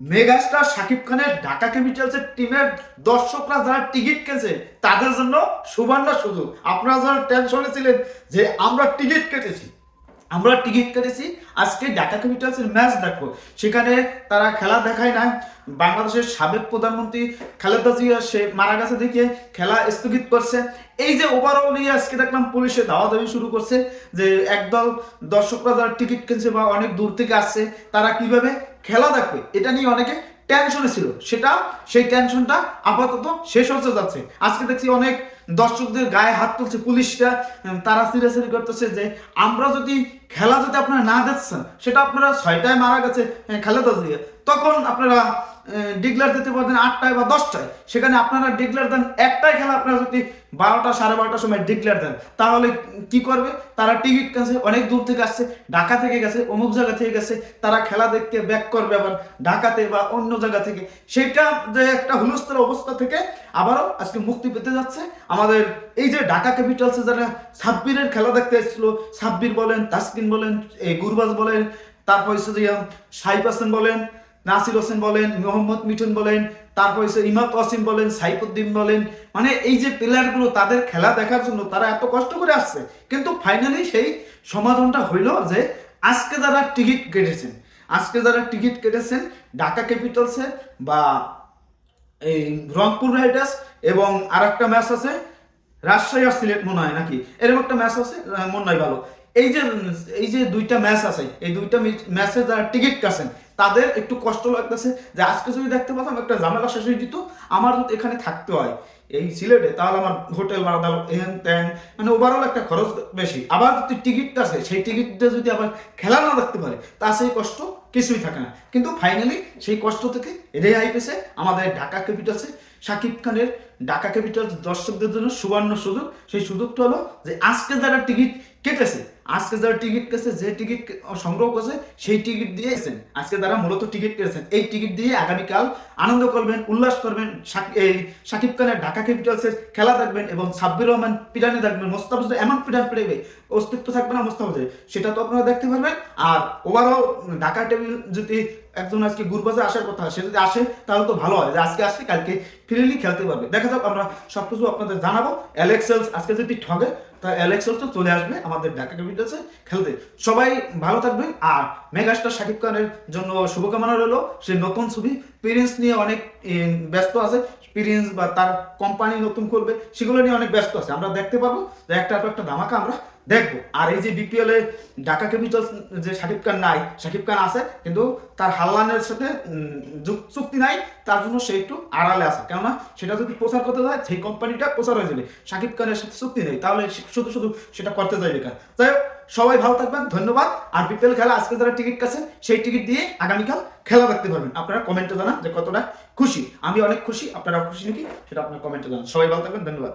Megastar Shakib খানের ঢাকা ক্যাপিটালসের টিমের দর্শকরা যারা টিকিট কেটেছে তাদের জন্য সুবর্ণ সুযোগ। আপনারা যারা টেনশনে ছিলেন যে আমরা টিকিট কেটেছি আজকে ঢাকা ক্যাপিটালসের ম্যাচ দেখবো, সেখানে তারা খেলা দেখায় না। বাংলাদেশের সাবেক প্রধানমন্ত্রী খালেদা জিয়া সে মারা গেছে দেখে খেলা স্থগিত করছে। এই যে ওভারঅল নিয়ে আজকে দেখলাম পুলিশে দাওয়াদাবি শুরু করছে যে একদল দর্শকরা যারা টিকিট কিনছে বা অনেক দূর থেকে আসছে তারা কিভাবে খেলা দেখবে, এটা নিয়ে অনেকে টেনশনে ছিল। সেই টেনশনটা আপাতত শেষ হতে যাচ্ছে। আজকে দেখছি অনেক দর্শকদের গায়ে হাত তুলছে পুলিশরা, তারা সিরিয়াসলি করতেছে যে আমরা যদি খেলা যদি আপনারা না দেখছেন, সেটা আপনারা 6টায় মারা গেছে খালেদা জিয়া, তখন আপনারা ডিক্লেয়ার দিতে পারতেন 8টায় বা 10টায়, সেখানে আপনারা ডিক্লেয়ার দেন 1টায় খেলা, আপনারা যদি 12টা 12:30টার সময় ডিক্লেয়ার দেন, তাহলে কি করবে? তারা টিকিট কিনছে, অনেক দূর থেকে আসছে, ঢাকা থেকে গেছে, অমুক জায়গা থেকে গেছে, তারা খেলা দেখতে ব্যাক করবে আবার ঢাকাতে বা অন্য জায়গা থেকে। সেটা যে একটা হুলস্থুল অবস্থা থেকে আবারও আজকে মুক্তি পেতে যাচ্ছে আমাদের এই যে ঢাকা ক্যাপিটালসে যারা সাব্বিরের খেলা দেখতে এসেছিল, সাব্বির বলেন, তাসকিন বলেন, এই গুরবাজ বলেন, তারপর হচ্ছে যে সাইফ হাসান বলেন, নাসির হোসেন বলেন, মোহাম্মদ মিঠুন বলেন, তারপর হচ্ছে ইমাদ ওয়াসিম বলেন, সাইফুদ্দিন বলেন, মানে এই যে প্লেয়ারগুলো তাদের খেলা দেখার জন্য তারা এত কষ্ট করে আসছে, কিন্তু ফাইনালি সেই সমাধানটা হইল যে আজকে যারা টিকিট কেটেছেন ঢাকা ক্যাপিটালসে বা এই রংপুর রাইডার্স, এবং আর একটা ম্যাচ আছে রাজশাহী আর সিলেট মনে হয় নাকি, এরকম একটা ম্যাচ আছে, মনে হয় ভালো। এই যে দুইটা ম্যাচ আছে, এই দুইটা ম্যাচে যারা টিকিট কাছেন তাদের একটু কষ্ট লাগতেছে যে আজকে যদি দেখতে পাতাম একটা ঝামেলা শেষ হয়ে যেত, আমার যদি এখানে থাকতে হয় এই সিলেটে, তাহলে আমার হোটেল ভাড়া দাও, এন ত্যান, মানে ওভারঅল একটা খরচ বেশি। আবার যদি টিকিট আছে, সেই টিকিটটা যদি আবার খেলা না দেখতে পারে, তা সেই কষ্ট কিছুই থাকে না। কিন্তু ফাইনালি সেই কষ্ট থেকে রেহাই পেয়েছে আমাদের ঢাকা ক্যাপিটালসে শাকিব খানের ঢাকা ক্যাপিটালস দর্শকদের জন্য সুবর্ণ সুযোগ। সেই সুযোগটা হলো যে আজকে যারা টিকিট কেটেছে, যে টিকিট সংগ্রহ করছে সেই টিকিট দিয়ে এসেছেন, আজকে যারা মূলত টিকিট কেটেছেন এই টিকিট দিয়ে আগামীকাল আনন্দ করবেন, উল্লাস করবেন, এই শাকিব খানের ঢাকা ক্যাপিটালসের খেলা দেখবেন এবং সাব্বির রহমান পিরানি দেখবেন। মোস্তাফিজ এমন পিরান পিড়াইবে, অস্তিত্ব থাকবে না মোস্তাফিজের, সেটা তো আপনারা দেখতে পারবেন। আর ওভারঅল ঢাকা টেবিল যদি একজন আজকে গুরবাজে আসার কথা, সে যদি আসে তাহলে তো ভালো হয় যে আজকে আসলে কালকে ফ্রিলি খেলতে পারবে। দেখা যাক, আমরা সবকিছু আপনাদের জানাবো। অ্যালেক্সেলস আজকে যদি ঠগে, তা অ্যালেক্সেলস তো চলে আসবে আমাদের ঢাকা ক্যাপিটালসে খেলতে। সবাই ভালো থাকবেন। আর মেগাস্টার শাকিব খানের জন্য শুভকামনা রইল। সে নতুন ছবি প্রিন্স নিয়ে অনেক ব্যস্ত আছে, প্রিন্স বা তার কোম্পানি নতুন করবে, সেগুলো নিয়ে অনেক ব্যস্ত আছে। আমরা দেখতে পাবো যে একটার পর একটা ধামাকা আমরা দেখবো। আর এই যে বিপিএল এ ঢাকা ক্যাপিটালস যে শাকিব খান নাই, শাকিব খান আছে কিন্তু তার হাল্লানের সাথে চুক্তি নাই, তার জন্য সে একটু আড়ালে আছে। কেননা সেটা যদি প্রচার করতে যায়, সেই কোম্পানিটা প্রচার হয়ে যাবে। শাকিব খানের সাথে চুক্তি নেই, তাহলে শুধু শুধু সেটা করতে যায় বেকার। যাই হোক, সবাই ভালো থাকবেন, ধন্যবাদ। আর বিপিএল খেলা আজকে যারা টিকিট কাছেন, সেই টিকিট দিয়ে আগামীকাল খেলা দেখতে পারবেন। আপনারা কমেন্টে জানান যে কতটা খুশি। আমি অনেক খুশি, আপনারা খুশি নাকি সেটা আপনার কমেন্টে জানান। সবাই ভালো থাকবেন, ধন্যবাদ।